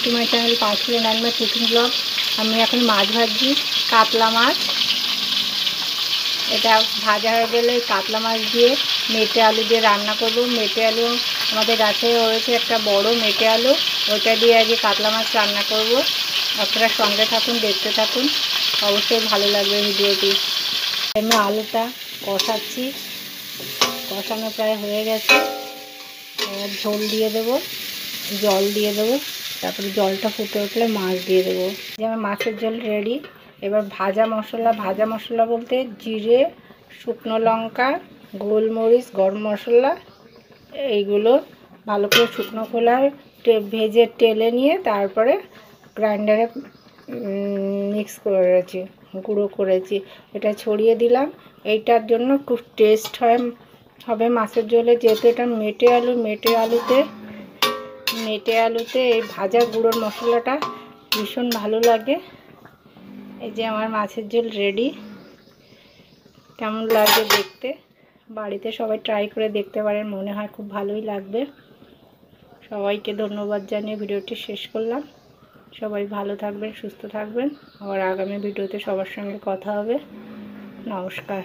To my channel পাঁচফুল রান্নার cooking blog. আমি এখন মাছ ভাজছি, কাতলা মাছ। এটা ভাজা হয়ে গেলে কাতলা মাছ দিয়ে মেটে আলু দিয়ে রান্না করব। মেটে আলু আমাদের গাছে হয়েছে একটা বড় মেটে আলু, ওইটা দিয়ে আজকে কাতলা মাছ রান্না করব। আপনারা সঙ্গে থাকুন, দেখতে থাকুন, অবশ্যই ভালো লাগবে ভিডিওটি। আমি আলুটা কষাচ্ছি, কষানো প্রায় হয়ে গেছে। এবার ঝোল দিয়ে দেবো, জল দিয়ে দেবো, তারপরে জলটা ফুটে উঠলে মাছ দিয়ে দেবো। যে আমার মাছের ঝোল রেডি। এবার ভাজা মশলা বলতে জিরে, শুকনো লঙ্কা, গোলমরিচ, গরম মশলা, এইগুলো ভালো করে শুকনো খোলায় ভেজে টেলে নিয়ে তারপরে গ্রাইন্ডারে মিক্স করেছি, গুঁড়ো করেছি, এটা ছড়িয়ে দিলাম। এইটার জন্য খুব টেস্ট হবে মাছের ঝোলে, যেহেতু এটা মেটে আলুতে এই ভাজা গুঁড়োর মশলাটা ভীষণ ভালো লাগে। এই যে আমার মাছের ঝোল রেডি। কেমন লাগে দেখতে? বাড়িতে সবাই ট্রাই করে দেখতে পারেন, মনে হয় খুব ভালোই লাগবে। সবাইকে ধন্যবাদ জানিয়ে ভিডিওটি শেষ করলাম। সবাই ভালো থাকবেন, সুস্থ থাকবেন। আবার আগামী ভিডিওতে সবার সঙ্গে কথা হবে। নমস্কার।